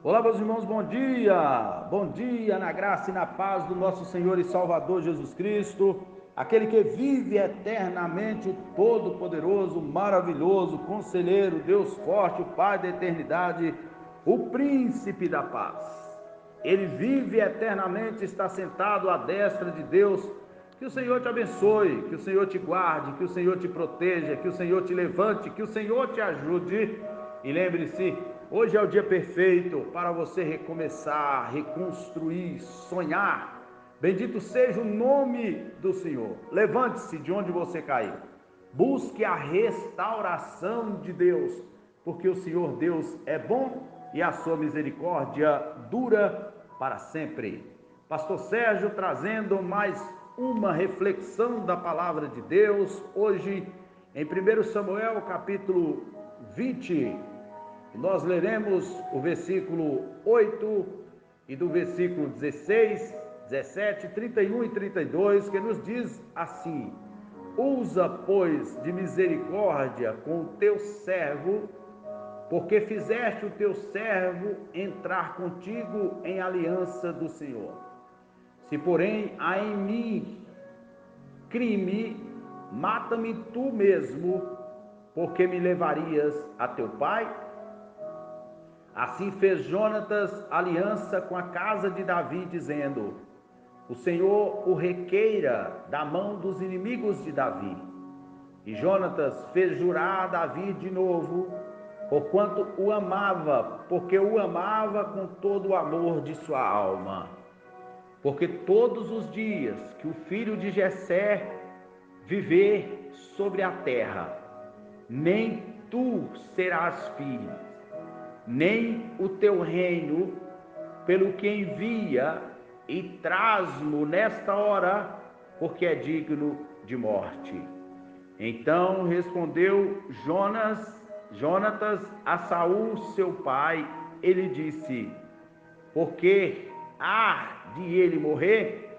Olá, meus irmãos, bom dia! Bom dia na graça e na paz do nosso Senhor e Salvador Jesus Cristo, aquele que vive eternamente, o Todo-Poderoso, maravilhoso, Conselheiro, Deus forte, o Pai da eternidade, o Príncipe da paz. Ele vive eternamente, está sentado à destra de Deus. Que o Senhor te abençoe, que o Senhor te guarde, que o Senhor te proteja, que o Senhor te levante, que o Senhor te ajude. E lembre-se, hoje é o dia perfeito para você recomeçar, reconstruir, sonhar. Bendito seja o nome do Senhor. Levante-se de onde você caiu. Busque a restauração de Deus, porque o Senhor Deus é bom e a sua misericórdia dura para sempre. Pastor Sérgio trazendo mais uma reflexão da palavra de Deus, hoje em 1 Samuel capítulo 20, nós leremos o versículo 8 e do versículo 16, 17, 31 e 32, que nos diz assim: usa, pois, de misericórdia com o teu servo, porque fizeste o teu servo entrar contigo em aliança do Senhor. Se, porém, há em mim crime, mata-me tu mesmo, porque me levarias a teu pai? Assim fez Jonatas aliança com a casa de Davi, dizendo: o Senhor o requeira da mão dos inimigos de Davi. E Jonatas fez jurar a Davi de novo, porquanto o amava, porque o amava com todo o amor de sua alma. Porque todos os dias que o filho de Jessé viver sobre a terra, nem tu serás filho, nem o teu reino, pelo que envia e traz-mo nesta hora, porque é digno de morte. Então respondeu Jonatas a Saul seu pai, ele disse: porque há de ele morrer?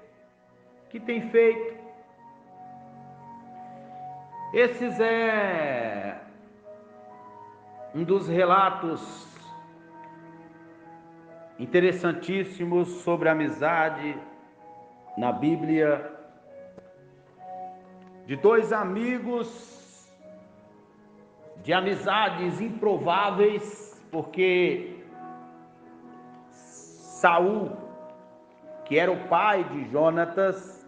Que tem feito? Esses é um dos relatos interessantíssimos sobre a amizade na Bíblia, de dois amigos, de amizades improváveis, porque Saul, que era o pai de Jonatas,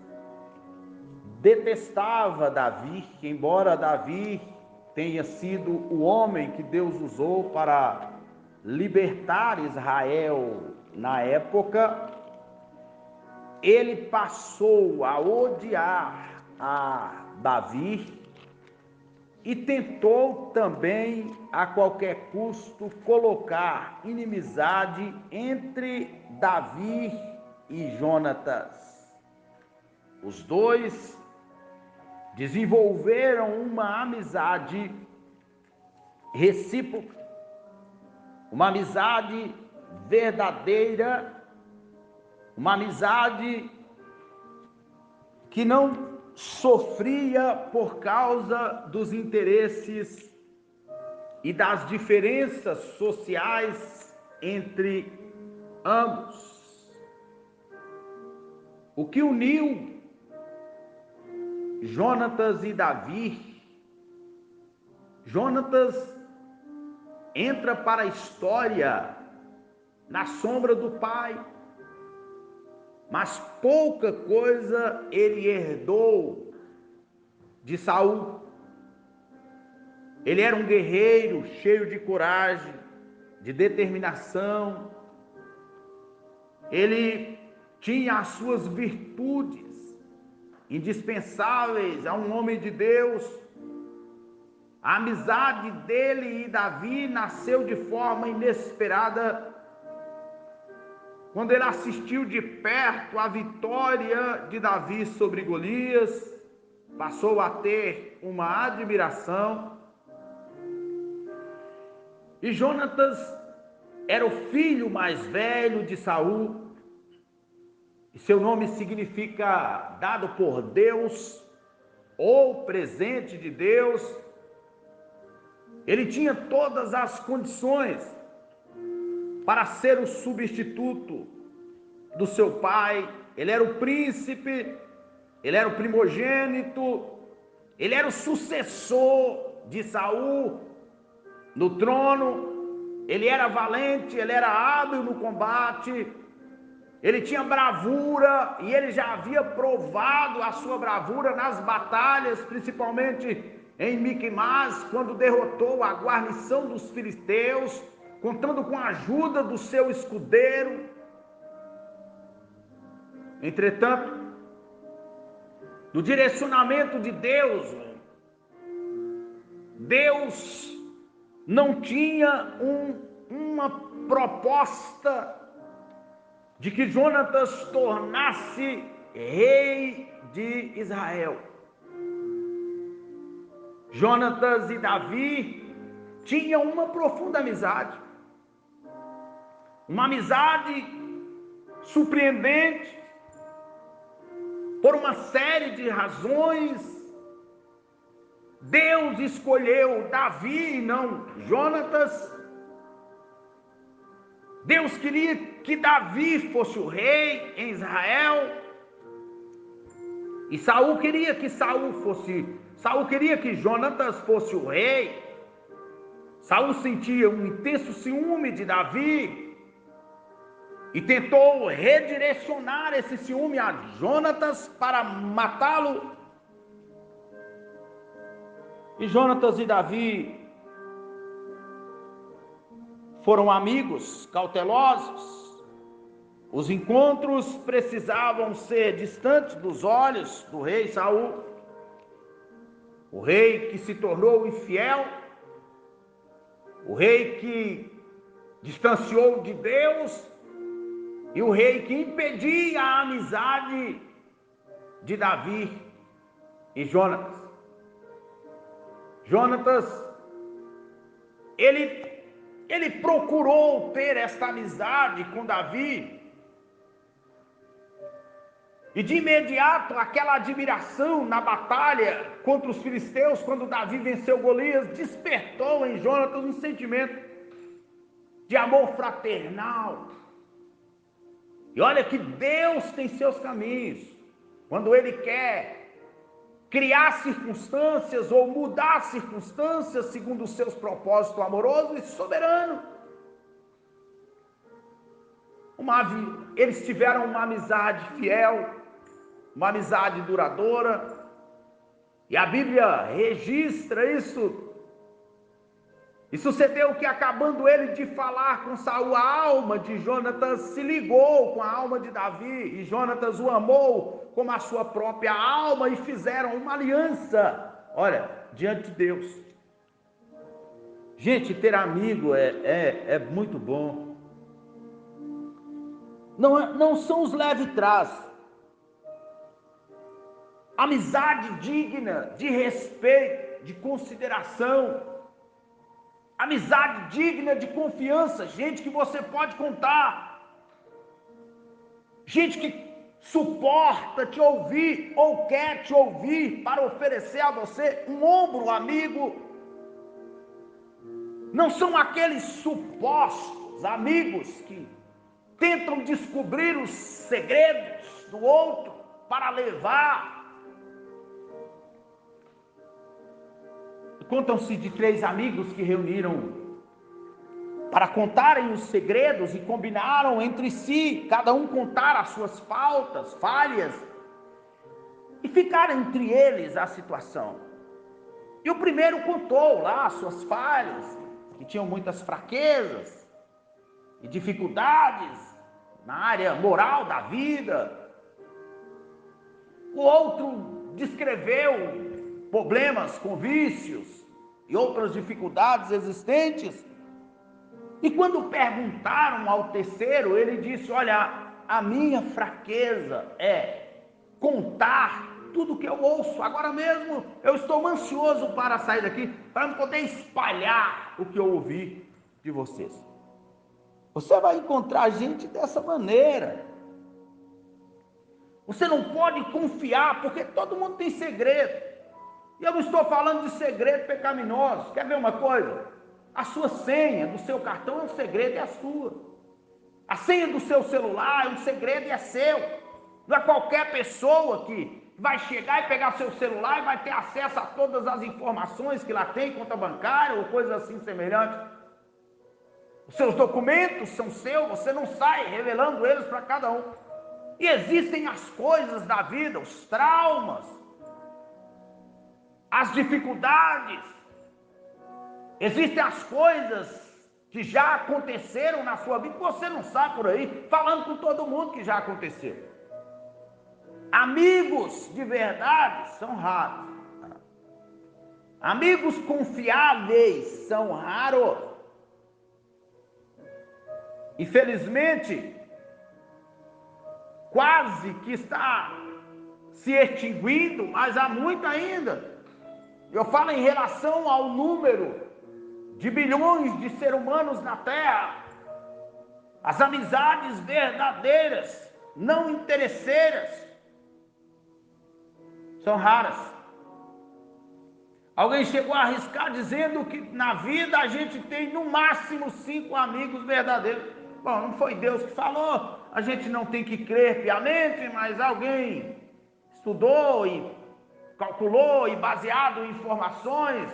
detestava Davi, embora Davi tenha sido o homem que Deus usou para libertar Israel na época, ele passou a odiar a Davi e tentou também a qualquer custo colocar inimizade entre Davi e Jonatas. Os dois desenvolveram uma amizade recíproca, uma amizade verdadeira, uma amizade que não sofria por causa dos interesses e das diferenças sociais entre ambos. O que uniu Jonatas e Davi, Jonatas entra para a história na sombra do pai, mas pouca coisa ele herdou de Saul. Ele era um guerreiro cheio de coragem, de determinação. Ele tinha as suas virtudes indispensáveis a um homem de Deus. A amizade dele e Davi nasceu de forma inesperada, quando ele assistiu de perto a vitória de Davi sobre Golias, passou a ter uma admiração. E Jonatas era o filho mais velho de Saul, e seu nome significa dado por Deus, ou presente de Deus. Ele tinha todas as condições para ser o substituto do seu pai. Ele era o príncipe, ele era o primogênito, ele era o sucessor de Saul no trono. Ele era valente, ele era hábil no combate, ele tinha bravura, e ele já havia provado a sua bravura nas batalhas, principalmente em Miquimás, quando derrotou a guarnição dos filisteus, contando com a ajuda do seu escudeiro. Entretanto, no direcionamento de Deus, Deus não tinha uma proposta de que Jonatas tornasse rei de Israel. Jonatas e Davi tinham uma profunda amizade, uma amizade surpreendente, por uma série de razões. Deus escolheu Davi e não Jonatas. Deus queria que Davi fosse o rei em Israel, e Saul queria que Jonatas fosse o rei. Saul sentia um intenso ciúme de Davi e tentou redirecionar esse ciúme a Jonatas para matá-lo. E Jonatas e Davi foram amigos cautelosos. Os encontros precisavam ser distantes dos olhos do rei Saul, o rei que se tornou infiel, o rei que distanciou de Deus, e o rei que impedia a amizade de Davi e Jonatas. Jonatas, ele procurou ter esta amizade com Davi, e de imediato aquela admiração na batalha contra os filisteus, quando Davi venceu Golias, despertou em Jonatas um sentimento de amor fraternal. E olha que Deus tem seus caminhos. Quando Ele quer criar circunstâncias ou mudar circunstâncias segundo os seus propósitos amorosos e soberanos. Eles tiveram uma amizade fiel, uma amizade duradoura, e a Bíblia registra isso. E sucedeu que, acabando ele de falar com Saul, a alma de Jonatas se ligou com a alma de Davi, e Jonatas o amou como a sua própria alma, e fizeram uma aliança, olha, diante de Deus. Gente, ter amigo é muito bom. Não são os leve-trás. Amizade digna de respeito, de consideração. Amizade digna de confiança, gente que você pode contar, gente que suporta te ouvir ou quer te ouvir para oferecer a você um ombro amigo. Não são aqueles supostos amigos que tentam descobrir os segredos do outro para levar. Contam-se de 3 amigos que reuniram para contarem os segredos e combinaram entre si, cada um contar as suas falhas, e ficaram entre eles a situação. E o primeiro contou lá as suas falhas, que tinham muitas fraquezas e dificuldades na área moral da vida. O outro descreveu problemas com vícios e outras dificuldades existentes. E quando perguntaram ao terceiro, ele disse: olha, a minha fraqueza é contar tudo que eu ouço. Agora mesmo eu estou ansioso para sair daqui, para poder espalhar o que eu ouvi de vocês. Você vai encontrar gente dessa maneira. Você não pode confiar, porque todo mundo tem segredo. E eu não estou falando de segredo pecaminoso. Quer ver uma coisa? A sua senha do seu cartão é um segredo, é a sua. A senha do seu celular é um segredo e é seu. Não é qualquer pessoa que vai chegar e pegar seu celular e vai ter acesso a todas as informações que lá tem, conta bancária ou coisa assim semelhante. Os seus documentos são seus, você não sai revelando eles para cada um. E existem as coisas da vida, os traumas, as dificuldades, existem as coisas que já aconteceram na sua vida, que você não sabe por aí, falando com todo mundo que já aconteceu. Amigos de verdade são raros. Amigos confiáveis são raros. Infelizmente, quase que está se extinguindo, mas há muito ainda. Eu falo em relação ao número de bilhões de seres humanos na Terra. As amizades verdadeiras, não interesseiras, são raras. Alguém chegou a arriscar dizendo que na vida a gente tem no máximo 5 amigos verdadeiros. Bom, não foi Deus que falou, a gente não tem que crer piamente, mas alguém estudou e calculou e baseado em informações,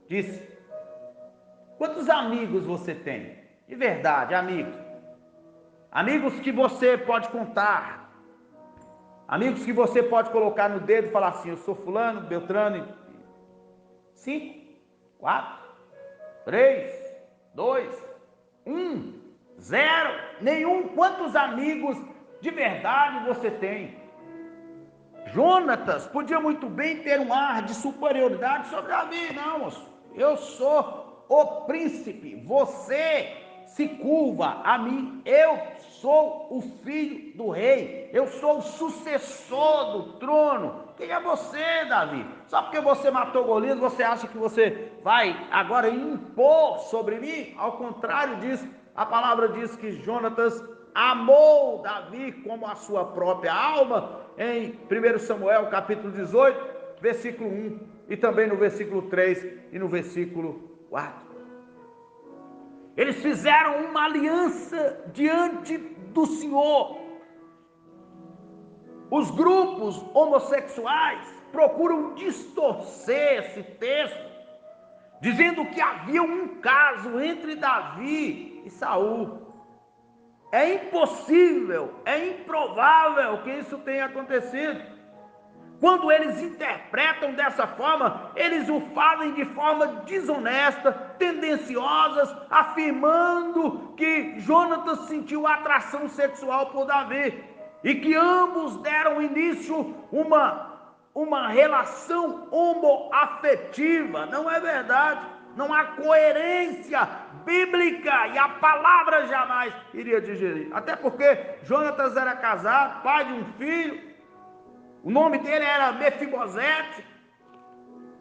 disse: quantos amigos você tem? De verdade, amigos. Amigos que você pode contar. Amigos que você pode colocar no dedo e falar assim: eu sou fulano, Beltrano. 5, 4, 3, 2, 1, 0, nenhum. Quantos amigos de verdade você tem? Jonatas podia muito bem ter um ar de superioridade sobre Davi. Não, moço, eu sou o príncipe, você se curva a mim, eu sou o filho do rei, eu sou o sucessor do trono. Quem é você, Davi? Só porque você matou Golias, você acha que você vai agora impor sobre mim? Ao contrário disso, a palavra diz que Jonatas amou Davi como a sua própria alma, em 1 Samuel capítulo 18, versículo 1, e também no versículo 3 e no versículo 4. Eles fizeram uma aliança diante do Senhor. Os grupos homossexuais procuram distorcer esse texto, dizendo que havia um caso entre Davi e Saul. É impossível, é improvável que isso tenha acontecido. Quando eles interpretam dessa forma, eles o fazem de forma desonesta, tendenciosas, afirmando que Jonatas sentiu atração sexual por Davi e que ambos deram início uma relação homoafetiva. Não é verdade. Não há coerência bíblica e a palavra jamais iria digerir. Até porque Jonatas era casado, pai de um filho. O nome dele era Mefibosete.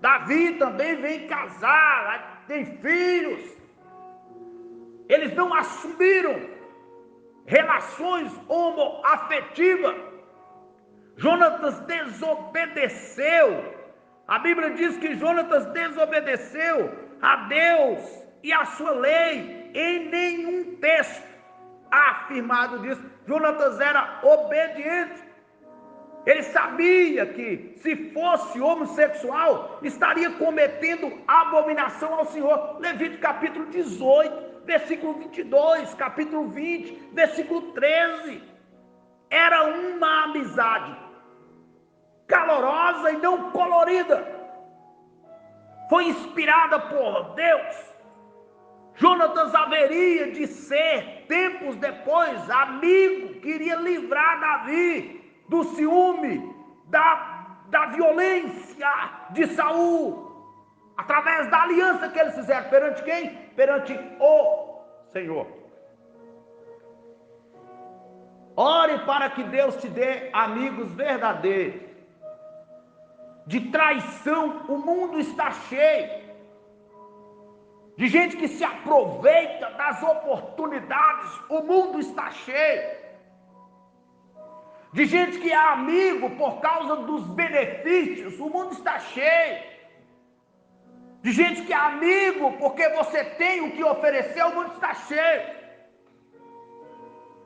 Davi também vem casar, tem filhos. Eles não assumiram relações homoafetivas. Jonatas desobedeceu. A Bíblia diz que Jonatas desobedeceu a Deus e a sua lei. Em nenhum texto afirmado disso. Jonatas era obediente. Ele sabia que, se fosse homossexual, estaria cometendo abominação ao Senhor. Levítico capítulo 18, versículo 22, capítulo 20, versículo 13. Era uma amizade calorosa e não colorida. Foi inspirada por Deus. Jonatas haveria de ser, tempos depois, amigo que iria livrar Davi do ciúme, da violência de Saul, através da aliança que eles fizeram. Perante quem? Perante o Senhor. Ore para que Deus te dê amigos verdadeiros. De traição, o mundo está cheio. De gente que se aproveita das oportunidades, o mundo está cheio. De gente que é amigo por causa dos benefícios, o mundo está cheio. De gente que é amigo porque você tem o que oferecer, o mundo está cheio.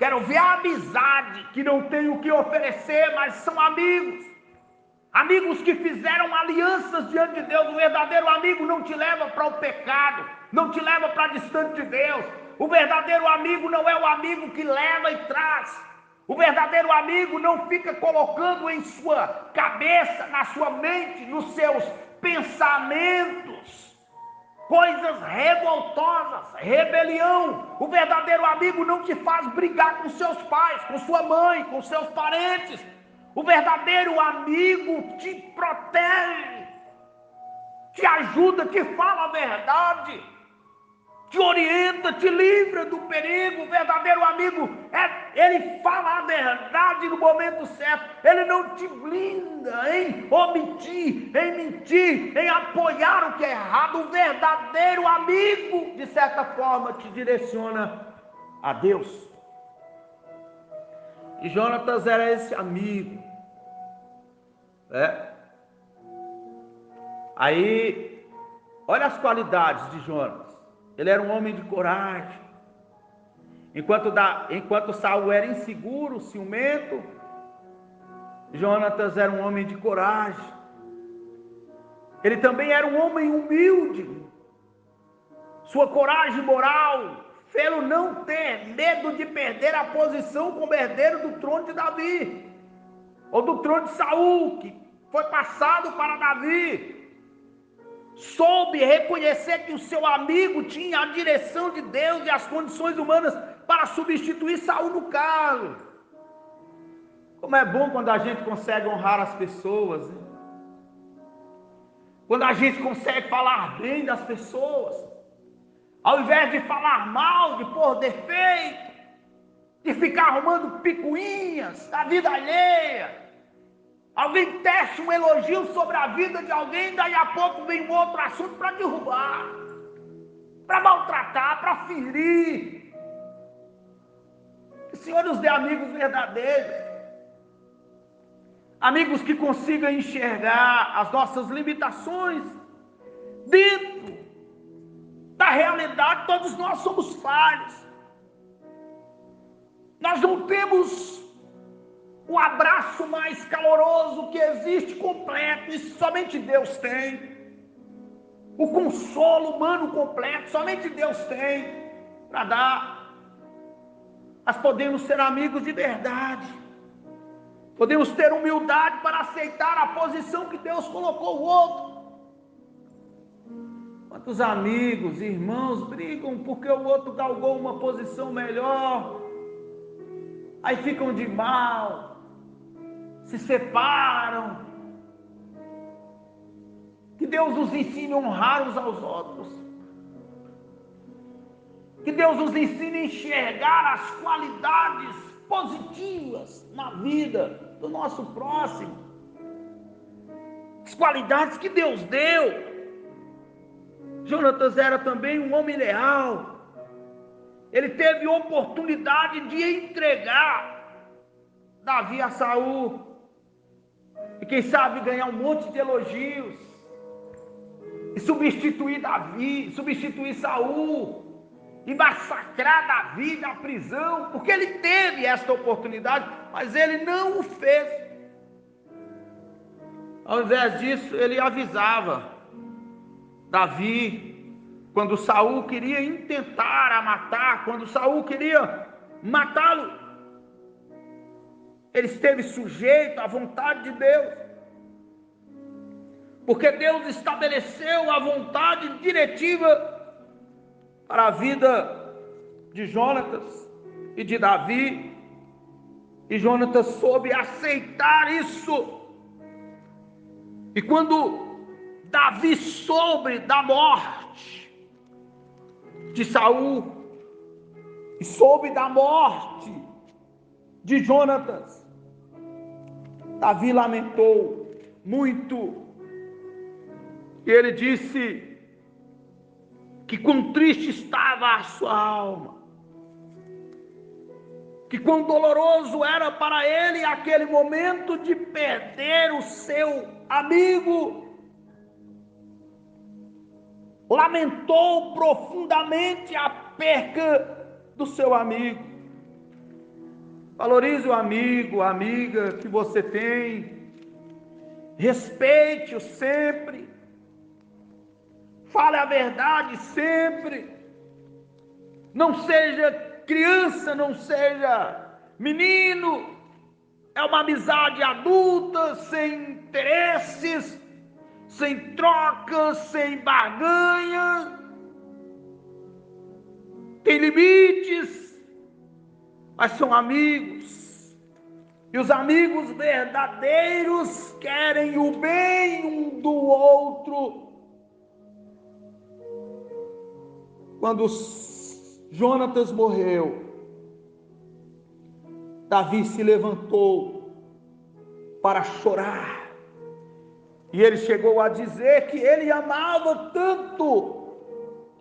Quero ver a amizade que não tem o que oferecer, mas são amigos. Amigos que fizeram alianças diante de Deus. O verdadeiro amigo não te leva para o pecado, não te leva para distante de Deus. O verdadeiro amigo não é o amigo que leva e traz. O verdadeiro amigo não fica colocando em sua cabeça, na sua mente, nos seus pensamentos, coisas revoltosas, rebelião. O verdadeiro amigo não te faz brigar com seus pais, com sua mãe, com seus parentes. O verdadeiro amigo te protege, te ajuda, te fala a verdade, te orienta, te livra do perigo. O verdadeiro amigo, ele fala a verdade no momento certo. Ele não te blinda em omitir, em mentir, em apoiar o que é errado. O verdadeiro amigo, de certa forma, te direciona a Deus. E Jonatas era esse amigo. Aí, olha as qualidades de Jonatas. Ele era um homem de coragem. Enquanto Saul era inseguro, ciumento, Jonatas era um homem de coragem. Ele também era um homem humilde. Sua coragem moral fê-lo não ter medo de perder a posição como herdeiro do trono de Davi, ou do trono de Saul, que foi passado para Davi. Soube reconhecer que o seu amigo tinha a direção de Deus e as condições humanas para substituir Saul no cargo. Como é bom quando a gente consegue honrar as pessoas, né? Quando a gente consegue falar bem das pessoas, ao invés de falar mal, de pôr defeito, de ficar arrumando picuinhas da vida alheia. Alguém tece um elogio sobre a vida de alguém, daí a pouco vem um outro assunto para derrubar, para maltratar, para ferir. Que o Senhor nos dê amigos verdadeiros, amigos que consigam enxergar as nossas limitações dentro da realidade. Todos nós somos falhos. Nós não temos o abraço mais caloroso que existe, completo, isso somente Deus tem. O consolo humano completo, somente Deus tem para dar. Nós podemos ser amigos de verdade, podemos ter humildade para aceitar a posição que Deus colocou o outro. Quantos amigos, irmãos brigam porque o outro galgou uma posição melhor, aí ficam de mal, se separam. Que Deus nos ensine a honrar uns aos outros. Que Deus nos ensine a enxergar as qualidades positivas na vida do nosso próximo. As qualidades que Deus deu. Jonatas era também um homem leal. Ele teve oportunidade de entregar Davi a Saul. E quem sabe ganhar um monte de elogios. E substituir Davi, substituir Saul. E massacrar Davi na prisão. Porque ele teve esta oportunidade, mas ele não o fez. Ao invés disso, ele avisava Davi, quando Saul queria intentar a matar, quando Saul queria matá-lo, ele esteve sujeito à vontade de Deus, porque Deus estabeleceu a vontade diretiva para a vida de Jonatas e de Davi, e Jonatas soube aceitar isso. E quando Davi soube da morte de Saul e soube da morte de Jonatas, Davi lamentou muito. E ele disse que quão triste estava a sua alma, que quão doloroso era para ele aquele momento de perder o seu amigo. Lamentou profundamente a perca do seu amigo. Valorize o amigo, a amiga que você tem. Respeite-o sempre. Fale a verdade sempre. Não seja criança, não seja menino. É uma amizade adulta, sem interesses, sem trocas, sem barganha. Tem limites, mas são amigos. E os amigos verdadeiros querem o bem um do outro. Quando Jonatas morreu, Davi se levantou para chorar. E ele chegou a dizer que ele amava tanto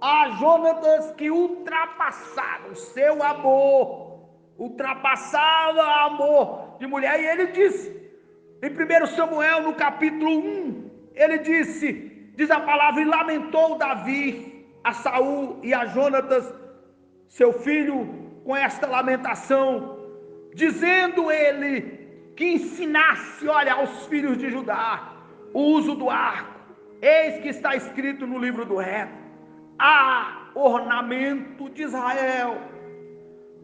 a Jonatas que ultrapassava o seu amor, ultrapassava o amor de mulher. E ele disse, em 1 Samuel, no capítulo 1, ele diz a palavra, e lamentou Davi a Saul e a Jonatas, seu filho, com esta lamentação, dizendo ele que ensinasse, olha, aos filhos de Judá, o uso do arco. Eis que está escrito no livro do Reto: há ornamento de Israel.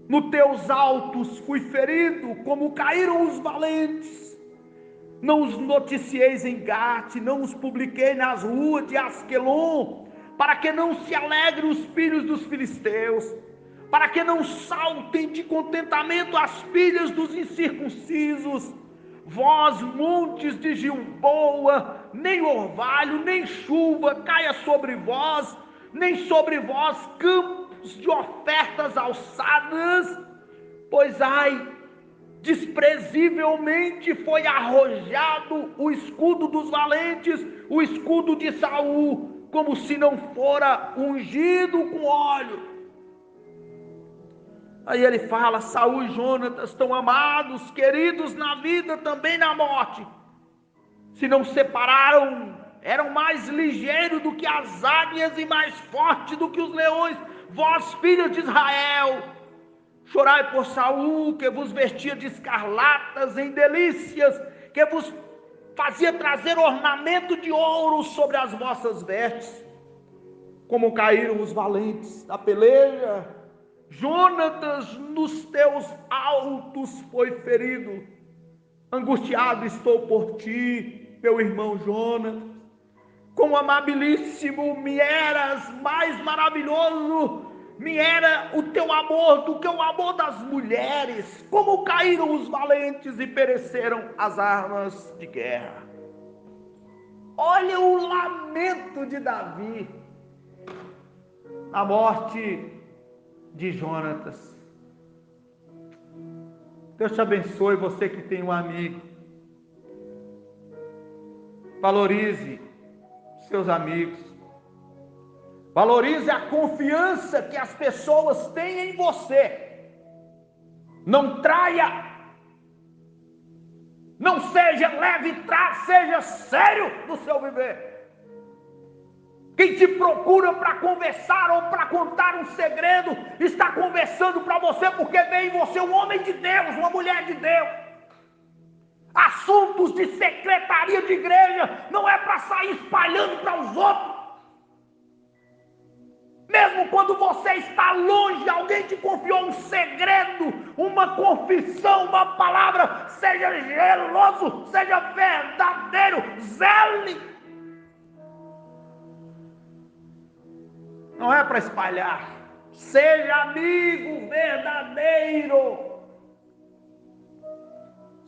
No teus altos fui ferido, como caíram os valentes. Não os noticieis em Gate, não os publiquei nas ruas de Asquelon, para que não se alegrem os filhos dos filisteus, para que não saltem de contentamento as filhas dos incircuncisos. Vós, montes de Gilboa, nem orvalho, nem chuva caia sobre vós, nem sobre vós campos de ofertas alçadas, pois ai, desprezivelmente foi arrojado o escudo dos valentes, o escudo de Saul, como se não fora ungido com óleo. Aí ele fala, Saul e Jonatas, tão amados, queridos na vida, também na morte, se não separaram, eram mais ligeiros do que as águias e mais fortes do que os leões. Vós, filhos de Israel, chorai por Saul, que vos vestia de escarlatas em delícias, que vos fazia trazer ornamento de ouro sobre as vossas vestes. Como caíram os valentes da peleja, Jonatas nos teus altos foi ferido. Angustiado estou por ti, meu irmão Jonatas. Quão amabilíssimo me eras, mais maravilhoso me era o teu amor do que o amor das mulheres. Como caíram os valentes e pereceram as armas de guerra. Olha o lamento de Davi na morte de Jonatas. Deus te abençoe, você que tem um amigo. Valorize seus amigos. Valorize a confiança que as pessoas têm em você. Não traia. Não seja leve, seja sério no seu viver. Quem te procura para conversar ou para contar um segredo, está conversando para você porque vê em você um homem de Deus, uma mulher de Deus. Assuntos de secretaria de igreja não é para sair espalhando para os outros. Mesmo quando você está longe, alguém te confiou um segredo, uma confissão, uma palavra, seja geloso, seja verdadeiro, zele. Não é para espalhar. Seja amigo verdadeiro.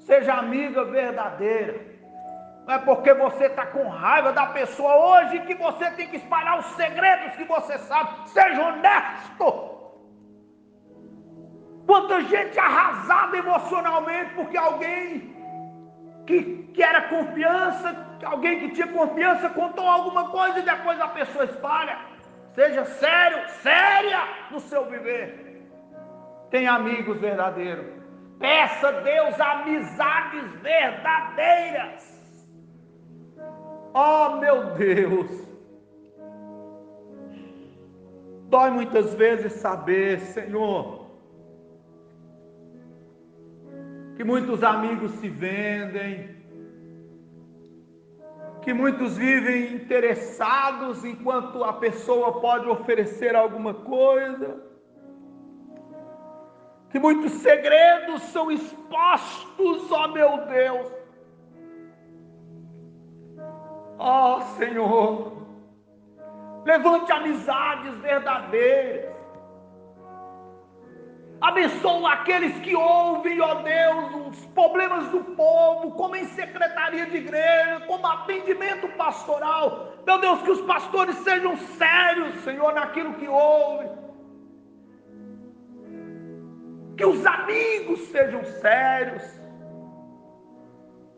Seja amiga verdadeira. Não é porque você está com raiva da pessoa hoje que você tem que espalhar os segredos que você sabe. Seja honesto. Quanta gente arrasada emocionalmente porque alguém que era confiança, alguém que tinha confiança contou alguma coisa e depois a pessoa espalha. Seja sério, séria no seu viver. Tenha amigos verdadeiros. Peça a Deus amizades verdadeiras. Oh, meu Deus! Dói muitas vezes saber, Senhor, que muitos amigos se vendem, que muitos vivem interessados enquanto a pessoa pode oferecer alguma coisa, que muitos segredos são expostos, ó meu Deus. Ó Senhor, levante amizades verdadeiras, abençoa aqueles que ouvem, ó Deus, os problemas do povo, como em secretaria de igreja, como atendimento pastoral. Meu Deus, que os pastores sejam sérios, Senhor, naquilo que ouvem. Que os amigos sejam sérios.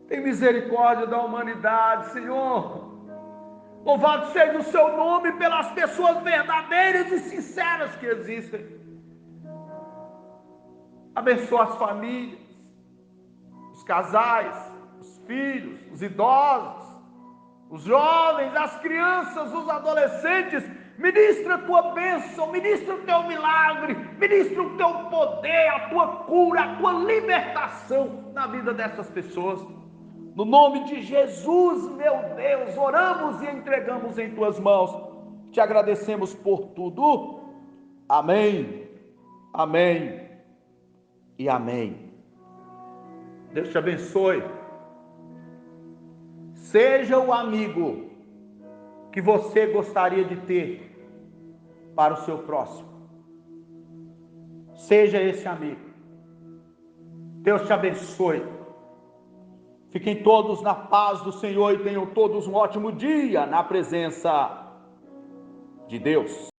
Tem misericórdia da humanidade, Senhor. Louvado seja o seu nome pelas pessoas verdadeiras e sinceras que existem. Abençoa as famílias, os casais, os filhos, os idosos, os jovens, as crianças, os adolescentes. Ministra a tua bênção, ministra o teu milagre, ministra o teu poder, a tua cura, a tua libertação na vida dessas pessoas. No nome de Jesus, meu Deus, oramos e entregamos em tuas mãos. Te agradecemos por tudo. Amém, amém e amém. Deus te abençoe. Seja o amigo que você gostaria de ter para o seu próximo. Seja esse amigo. Deus te abençoe. Fiquem todos na paz do Senhor e tenham todos um ótimo dia na presença de Deus.